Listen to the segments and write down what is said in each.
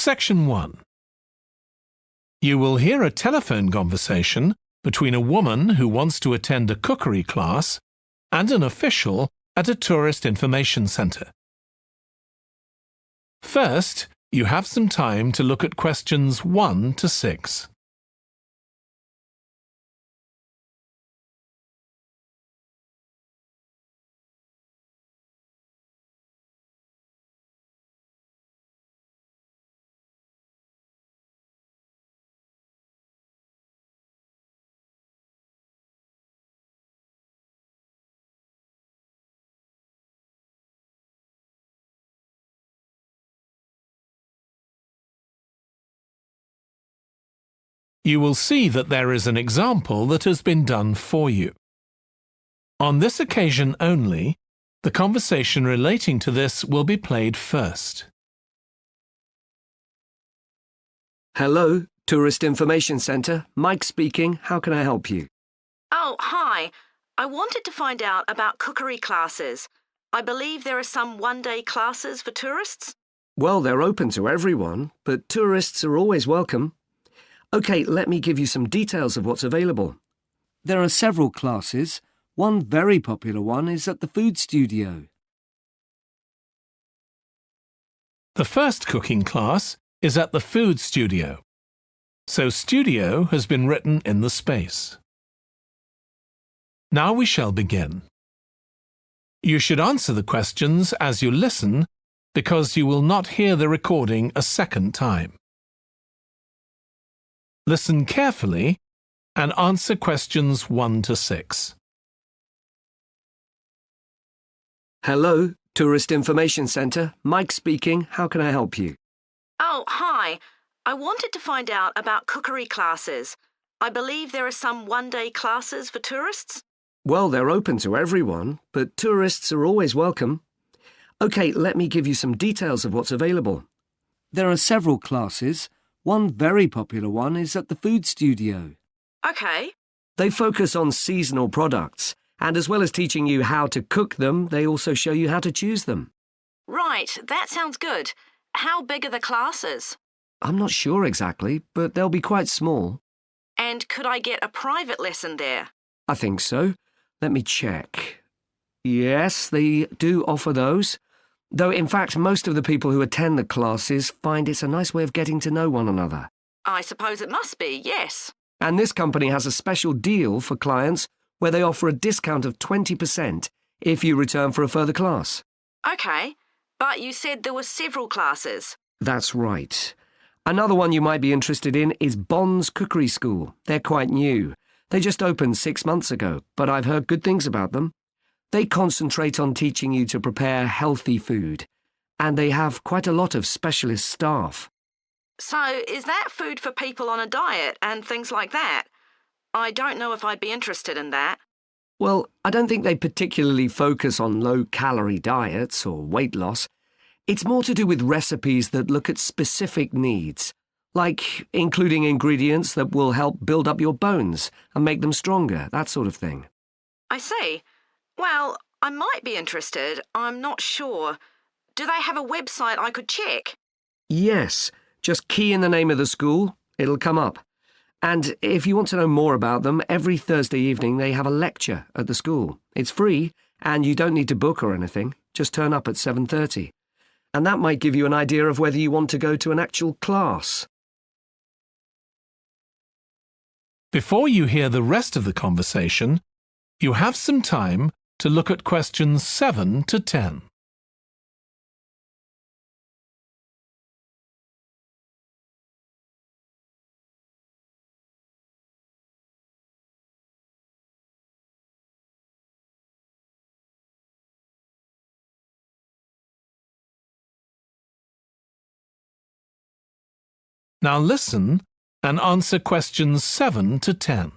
Section 1. You will hear a telephone conversation between a woman who wants to attend a cookery class and an official at a tourist information centre. First, you have some time to look at questions 1 to 6. You will see that there is an example that has been done for you. On this occasion only, the conversation relating to this will be played first. Hello, Tourist Information Centre. Mike speaking. How can I help you? Oh, hi. I wanted to find out about cookery classes. I believe there are some one-day classes for tourists. Well, they're open to everyone, but tourists are always welcome. OK, let me give you some details of what's available. There are several classes. One very popular one is at the food studio. The first cooking class is at the food studio, so studio has been written in the space. Now we shall begin. You should answer the questions as you listen because you will not hear the recording a second time. Listen carefully and answer questions 1 to 6. Hello, Tourist Information Centre. Mike speaking. How can I help you? Oh, hi. I wanted to find out about cookery classes. I believe there are some one-day classes for tourists. Well, they're open to everyone, but tourists are always welcome. OK, let me give you some details of what's available. There are several classes. One very popular one is at the food studio. OK. They focus on seasonal products, and as well as teaching you how to cook them, they also show you how to choose them. Right, that sounds good. How big are the classes? I'm not sure exactly, but they'll be quite small. And could I get a private lesson there? I think so. Let me check. Yes, they do offer those. Though, in fact, most of the people who attend the classes find it's a nice way of getting to know one another. I suppose it must be, yes. And this company has a special deal for clients where they offer a discount of 20% if you return for a further class. OK, but you said there were several classes. That's right. Another one you might be interested in is Bond's Cookery School. They're quite new. They just opened 6 months ago, but I've heard good things about them. They concentrate on teaching you to prepare healthy food, and they have quite a lot of specialist staff. So is that food for people on a diet and things like that? I don't know if I'd be interested in that. Well, I don't think they particularly focus on low-calorie diets or weight loss. It's more to do with recipes that look at specific needs, like including ingredients that will help build up your bones and make them stronger, that sort of thing. I see. Well, I might be interested. I'm not sure. Do they have a website I could check? Yes, just key in the name of the school. It'll come up. And if you want to know more about them, every Thursday evening they have a lecture at the school. It's free, and you don't need to book or anything. Just turn up at 7:30. And that might give you an idea of whether you want to go to an actual class. Before you hear the rest of the conversation, you have some time to look at questions 7 to 10. Now listen and answer questions 7 to 10.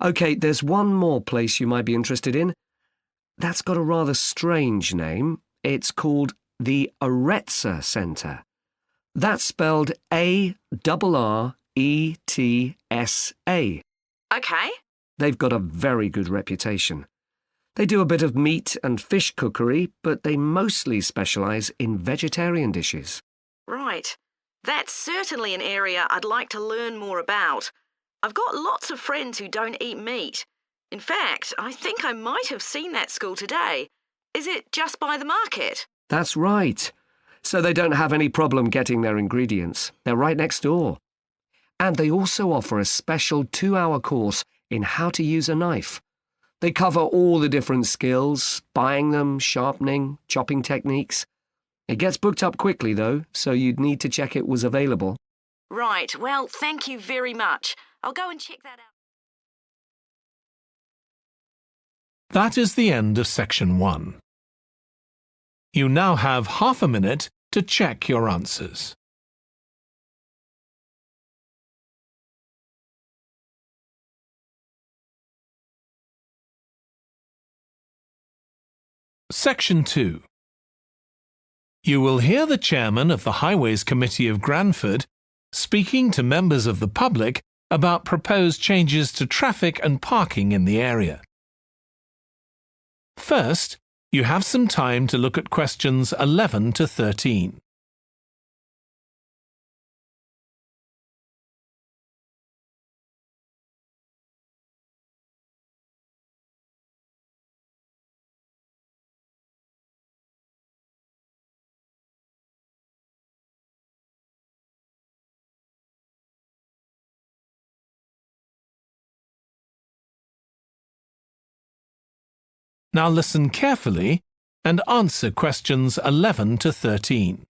OK, there's one more place you might be interested in. That's got a rather strange name. It's called the Aretsa Centre. That's spelled A-R-R-E-T-S-A. OK. They've got a very good reputation. They do a bit of meat and fish cookery, but they mostly specialise in vegetarian dishes. Right. That's certainly an area I'd like to learn more about. I've got lots of friends who don't eat meat. In fact, I think I might have seen that school today. Is it just by the market? That's right. So they don't have any problem getting their ingredients. They're right next door. And they also offer a special 2-hour course in how to use a knife. They cover all the different skills, buying them, sharpening, chopping techniques. It gets booked up quickly, though, so you'd need to check it was available. Right. Well, thank you very much. I'll go and check that out. That is the end of section 1. You now have half a minute to check your answers. Section 2. You will hear the chairman of the Highways Committee of Granford speaking to members of the public about proposed changes to traffic and parking in the area. First, you have some time to look at questions 11 to 13. Now listen carefully and answer questions 11 to 13.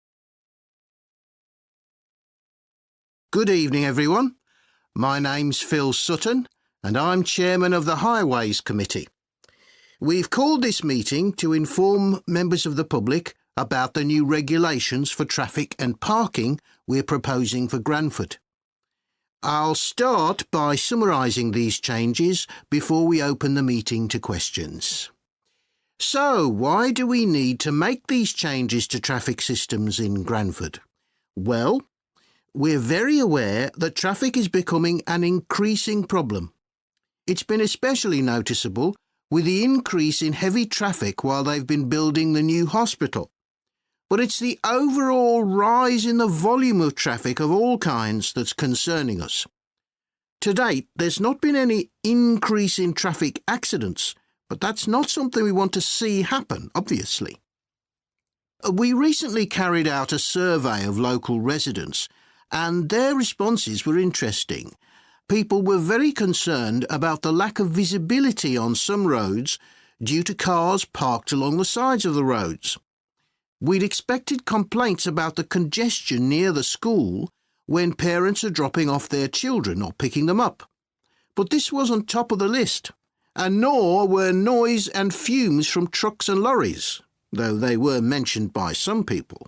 Good evening, everyone. My name's Phil Sutton, and I'm chairman of the Highways Committee. We've called this meeting to inform members of the public about the new regulations for traffic and parking we're proposing for Granford. I'll start by summarising these changes before we open the meeting to questions. So, why do we need to make these changes to traffic systems in Granford? Well, we're very aware that traffic is becoming an increasing problem. It's been especially noticeable with the increase in heavy traffic while they've been building the new hospital. But it's the overall rise in the volume of traffic of all kinds that's concerning us. To date, there's not been any increase in traffic accidents, but that's not something we want to see happen, obviously. We recently carried out a survey of local residents, and their responses were interesting. People were very concerned about the lack of visibility on some roads due to cars parked along the sides of the roads. We'd expected complaints about the congestion near the school when parents are dropping off their children or picking them up. But this wasn't top of the list, and nor were noise and fumes from trucks and lorries, though they were mentioned by some people.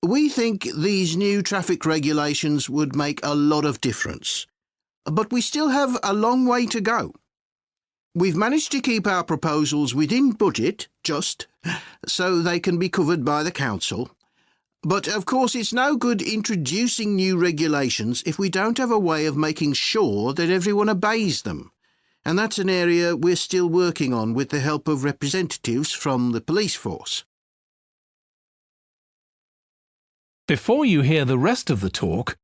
We think these new traffic regulations would make a lot of difference, but we still have a long way to go. We've managed to keep our proposals within budget, so they can be covered by the council. But of course it's no good introducing new regulations if we don't have a way of making sure that everyone obeys them. And that's an area we're still working on with the help of representatives from the police force. Before you hear the rest of the talk,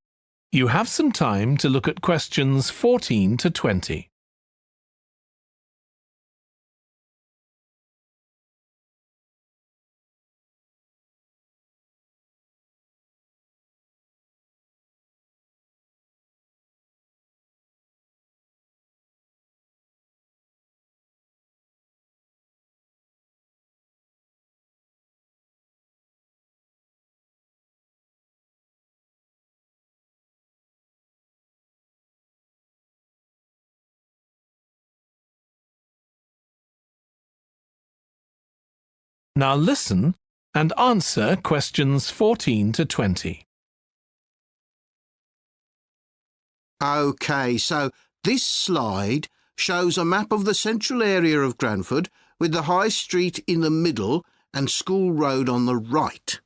you have some time to look at questions 14 to 20. Now listen and answer questions 14 to 20. OK, so this slide shows a map of the central area of Granford with the High Street in the middle and School Road on the right.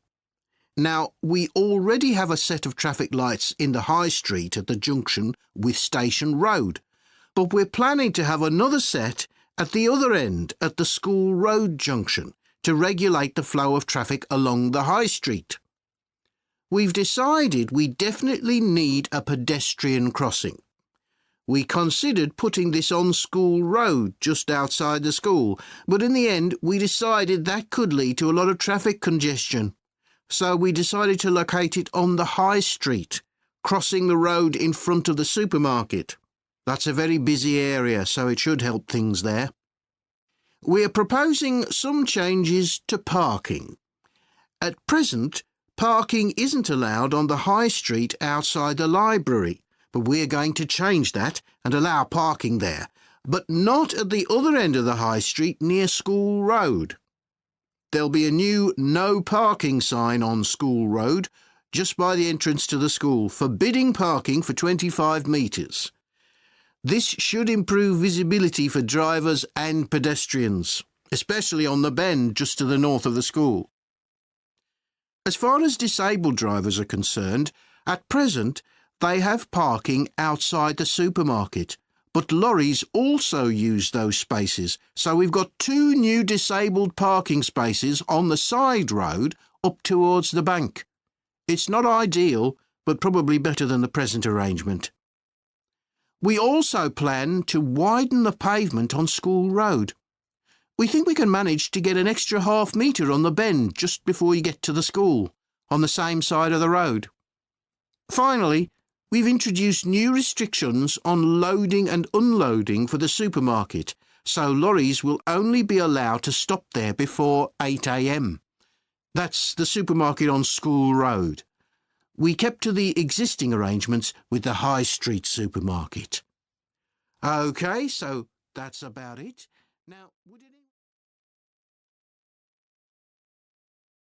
Now, we already have a set of traffic lights in the High Street at the junction with Station Road, but we're planning to have another set at the other end at the school road junction to regulate the flow of traffic along the high street. We've decided we definitely need a pedestrian crossing. We considered putting this on School Road just outside the school, but in the end we decided that could lead to a lot of traffic congestion. So we decided to locate it on the high street, crossing the road in front of the supermarket. That's a very busy area, so it should help things there. We are proposing some changes to parking. At present, parking isn't allowed on the high street outside the library, but we're going to change that and allow parking there, but not at the other end of the high street near School Road. There'll be a new no parking sign on School Road just by the entrance to the school, forbidding parking for 25 metres. This should improve visibility for drivers and pedestrians, especially on the bend just to the north of the school. As far as disabled drivers are concerned, at present they have parking outside the supermarket, but lorries also use those spaces, so we've got 2 new disabled parking spaces on the side road up towards the bank. It's not ideal, but probably better than the present arrangement. We also plan to widen the pavement on School Road. We think we can manage to get an extra half metre on the bend just before you get to the school, on the same side of the road. Finally, we've introduced new restrictions on loading and unloading for the supermarket, so lorries will only be allowed to stop there before 8 a.m. That's the supermarket on School Road. We kept to the existing arrangements with the High Street supermarket. OK, so that's about it. Now,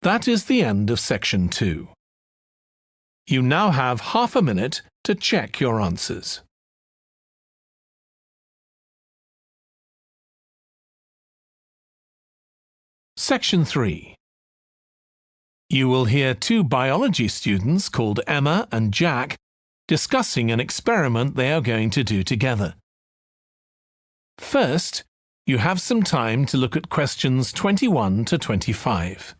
That is the end of section 2. You now have half a minute to check your answers. Section 3. You will hear 2 biology students called Emma and Jack discussing an experiment they are going to do together. First, you have some time to look at questions 21 to 25.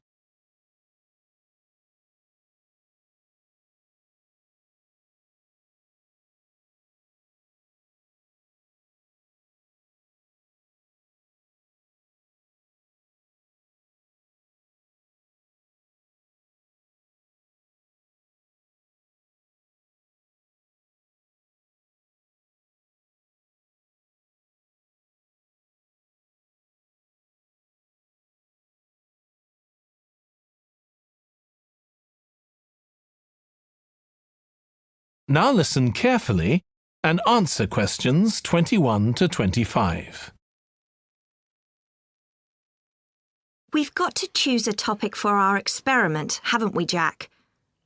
Now listen carefully and answer questions 21 to 25. We've got to choose a topic for our experiment, haven't we, Jack?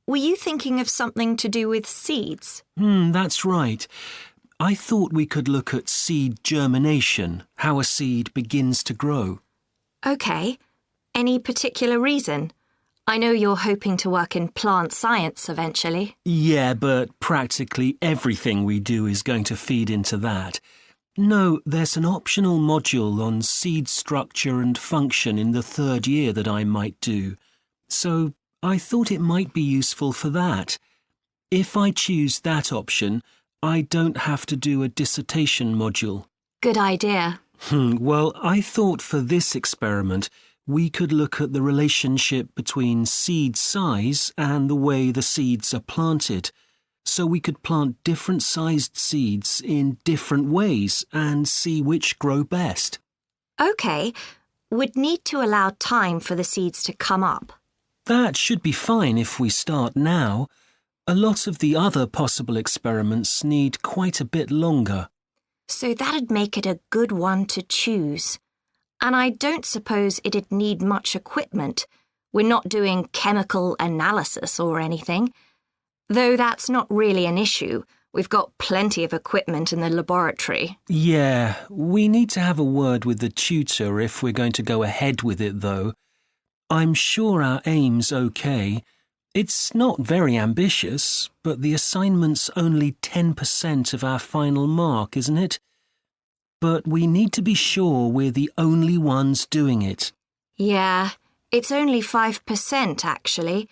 Were you thinking of something to do with seeds? That's right. I thought we could look at seed germination, how a seed begins to grow. OK. Any particular reason? I know you're hoping to work in plant science eventually. Yeah, but practically everything we do is going to feed into that. No, there's an optional module on seed structure and function in the 3rd year that I might do. So I thought it might be useful for that. If I choose that option, I don't have to do a dissertation module. Good idea. Well, I thought for this experiment, we could look at the relationship between seed size and the way the seeds are planted. So we could plant different sized seeds in different ways and see which grow best. OK. We'd need to allow time for the seeds to come up. That should be fine if we start now. A lot of the other possible experiments need quite a bit longer. So that'd make it a good one to choose. And I don't suppose it'd need much equipment. We're not doing chemical analysis or anything. Though that's not really an issue. We've got plenty of equipment in the laboratory. Yeah, we need to have a word with the tutor if we're going to go ahead with it, though. I'm sure our aim's OK. It's not very ambitious, but the assignment's only 10% of our final mark, isn't it? but we need to be sure we're the only ones doing it. Yeah, it's only 5% actually,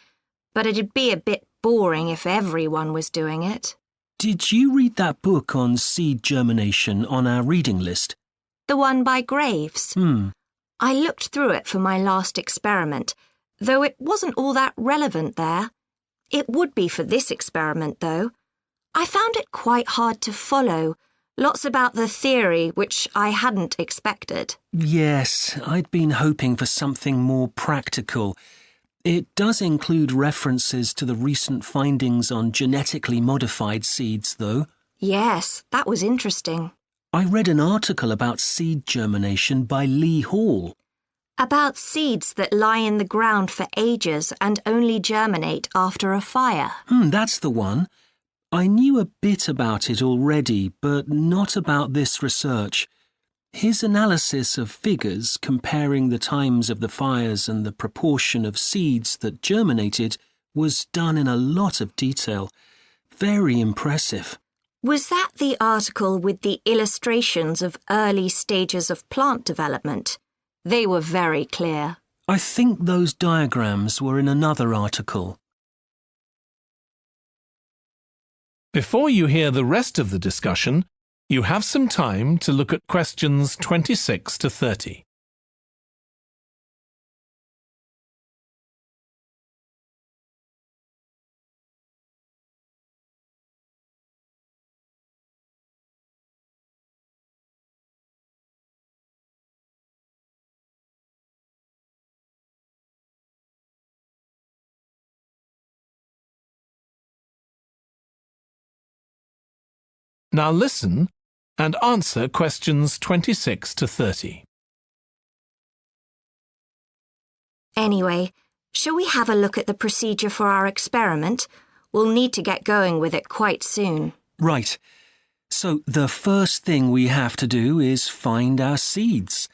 but it'd be a bit boring if everyone was doing it. Did you read that book on seed germination on our reading list? The one by Graves. I looked through it for my last experiment, though it wasn't all that relevant there. It would be for this experiment, though. I found it quite hard to follow. Lots about the theory, which I hadn't expected. Yes, I'd been hoping for something more practical. It does include references to the recent findings on genetically modified seeds, though. Yes, that was interesting. I read an article about seed germination by Lee Hall. About seeds that lie in the ground for ages and only germinate after a fire. That's the one. I knew a bit about it already, but not about this research. His analysis of figures comparing the times of the fires and the proportion of seeds that germinated was done in a lot of detail. Very impressive. Was that the article with the illustrations of early stages of plant development? They were very clear. I think those diagrams were in another article. Before you hear the rest of the discussion, you have some time to look at questions 26 to 30. Now listen and answer questions 26 to 30. Anyway, shall we have a look at the procedure for our experiment? We'll need to get going with it quite soon. Right. So the first thing we have to do is find our seeds.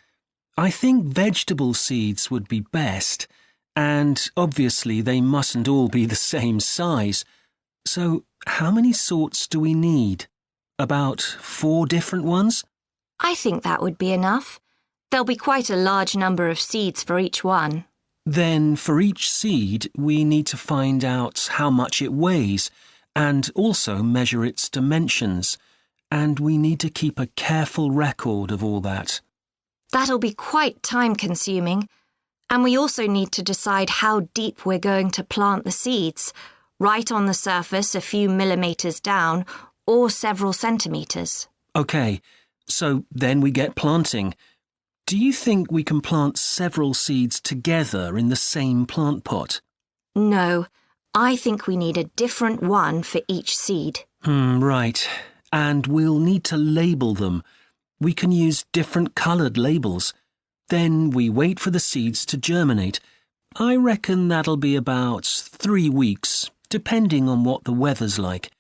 I think vegetable seeds would be best, and obviously they mustn't all be the same size. So how many sorts do we need? About 4 different ones? I think that would be enough. There'll be quite a large number of seeds for each one. Then for each seed, we need to find out how much it weighs and also measure its dimensions. And we need to keep a careful record of all that. That'll be quite time-consuming. And we also need to decide how deep we're going to plant the seeds, right on the surface a few millimetres down or several centimetres. OK, so then we get planting. Do you think we can plant several seeds together in the same plant pot? No, I think we need a different one for each seed. Right. And we'll need to label them. We can use different coloured labels. Then we wait for the seeds to germinate. I reckon that'll be about 3 weeks, depending on what the weather's like.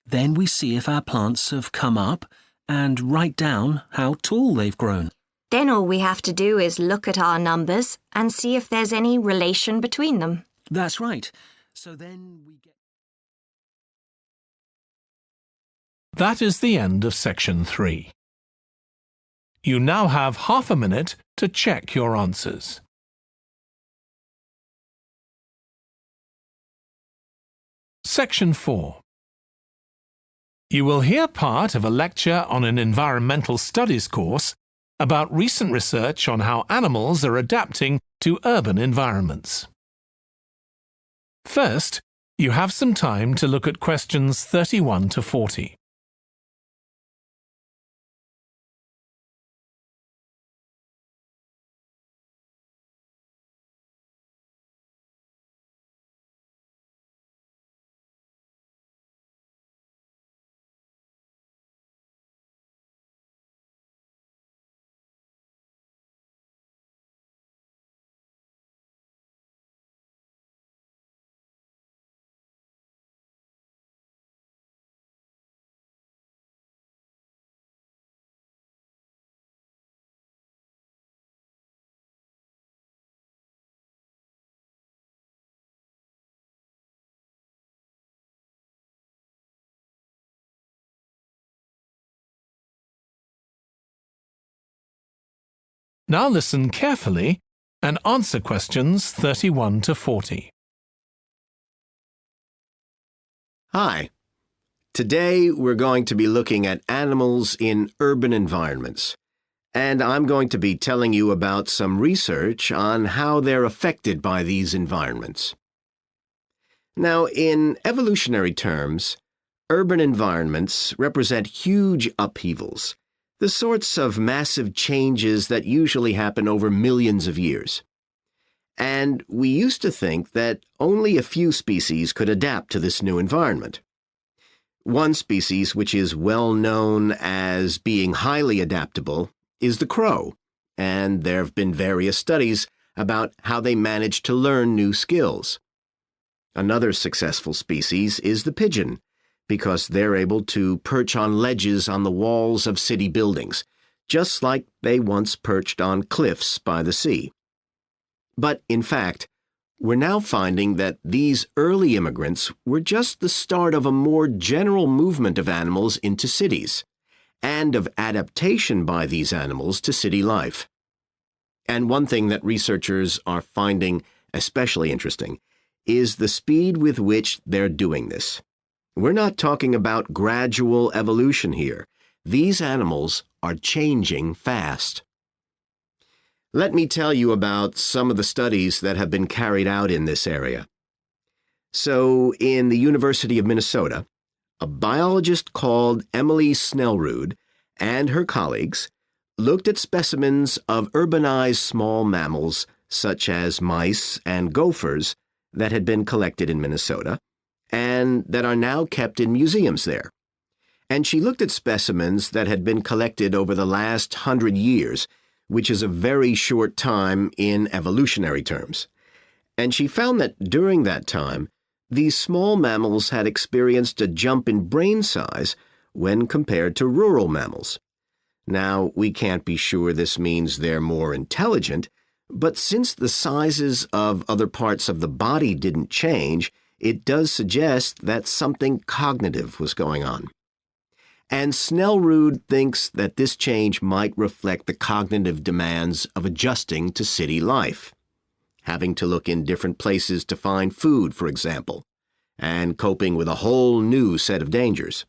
Then we see if our plants have come up and write down how tall they've grown. Then all we have to do is look at our numbers and see if there's any relation between them. That's right. So then we get... That is the end of section 3. You now have half a minute to check your answers. Section 4. You will hear part of a lecture on an environmental studies course about recent research on how animals are adapting to urban environments. First, you have some time to look at questions 31 to 40. Now listen carefully and answer questions 31 to 40. Hi. Today we're going to be looking at animals in urban environments, and I'm going to be telling you about some research on how they're affected by these environments. Now, in evolutionary terms, urban environments represent huge upheavals, the sorts of massive changes that usually happen over millions of years. And we used to think that only a few species could adapt to this new environment. One species which is well known as being highly adaptable is the crow, and there have been various studies about how they manage to learn new skills. Another successful species is the pigeon, because they're able to perch on ledges on the walls of city buildings, just like they once perched on cliffs by the sea. But, in fact, we're now finding that these early immigrants were just the start of a more general movement of animals into cities, and of adaptation by these animals to city life. And one thing that researchers are finding especially interesting is the speed with which they're doing this. We're not talking about gradual evolution here. These animals are changing fast. Let me tell you about some of the studies that have been carried out in this area. So, in the University of Minnesota, a biologist called Emily Snellrud and her colleagues looked at specimens of urbanized small mammals such as mice and gophers that had been collected in Minnesota and that are now kept in museums there. And she looked at specimens that had been collected over the last 100 years, which is a very short time in evolutionary terms. And she found that during that time, these small mammals had experienced a jump in brain size when compared to rural mammals. Now, we can't be sure this means they're more intelligent, but since the sizes of other parts of the body didn't change, it does suggest that something cognitive was going on. And Snellrud thinks that this change might reflect the cognitive demands of adjusting to city life, having to look in different places to find food, for example, and coping with a whole new set of dangers.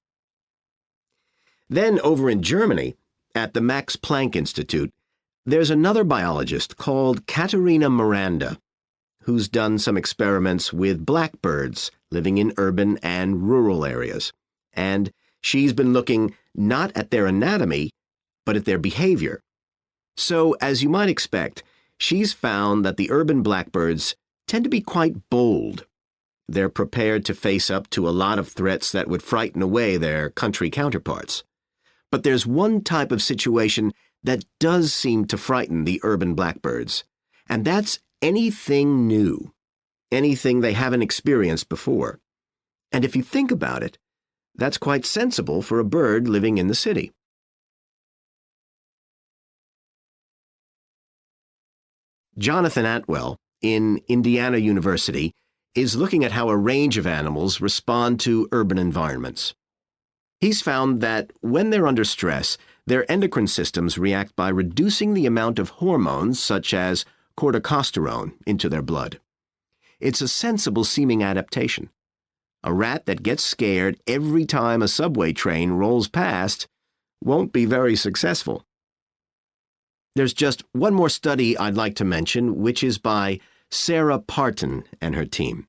Then over in Germany, at the Max Planck Institute, there's another biologist called Katharina Miranda, who's done some experiments with blackbirds living in urban and rural areas, and she's been looking not at their anatomy, but at their behavior. So, as you might expect, she's found that the urban blackbirds tend to be quite bold. They're prepared to face up to a lot of threats that would frighten away their country counterparts. But there's one type of situation that does seem to frighten the urban blackbirds, and that's anything new, anything they haven't experienced before. And if you think about it, that's quite sensible for a bird living in the city. Jonathan Atwell, in Indiana University, is looking at how a range of animals respond to urban environments. He's found that when they're under stress, their endocrine systems react by reducing the amount of hormones such as corticosterone into their blood. It's a sensible-seeming adaptation. A rat that gets scared every time a subway train rolls past won't be very successful. There's just one more study I'd like to mention, which is by Sarah Parton and her team.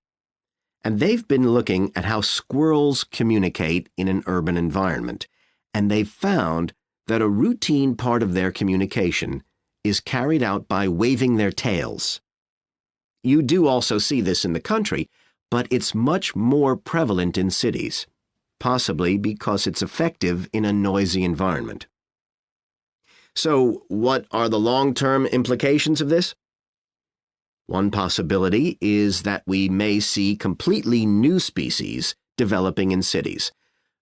And they've been looking at how squirrels communicate in an urban environment, and they've found that a routine part of their communication is carried out by waving their tails. You do also see this in the country, but it's much more prevalent in cities, possibly because it's effective in a noisy environment. So, what are the long-term implications of this? One possibility is that we may see completely new species developing in cities.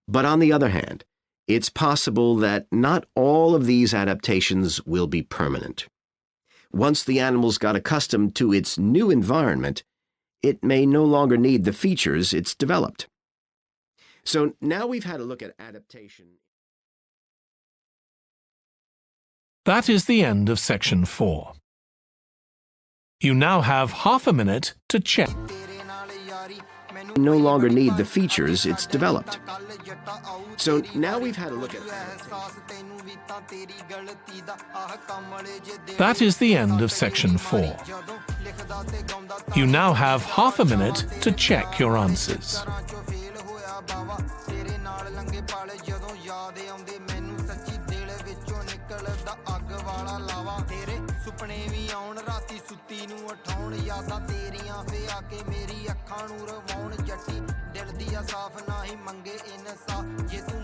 But on the other hand, it's possible that not all of these adaptations will be permanent. Once the animals got accustomed to its new environment, it may no longer need the features it's developed. So now we've had a look at adaptation. That is the end of section 4. You now have half a minute to check. No longer need the features it's developed. So now we've had a look at That is the end of section 4. You now have half a minute to check your answers. ਸੁਪਨੇ ਵੀ ਆਉਣ ਰਾਤੀ ਸੁੱਤੀ ਨੂੰ ਉਠਾਉਣ ਯਾਦਾਂ ਤੇਰੀਆਂ ਫੇ ਆ ਕੇ ਮੇਰੀ ਅੱਖਾਂ ਨੂੰ ਰਵਾਉਣ ਜੱਟੀ ਦਿਲ ਦੀ ਆ ਸਾਫ਼ ਨਾ ਹੀ ਮੰਗੇ ਇਨਸਾ ਜੇ ਤੂੰ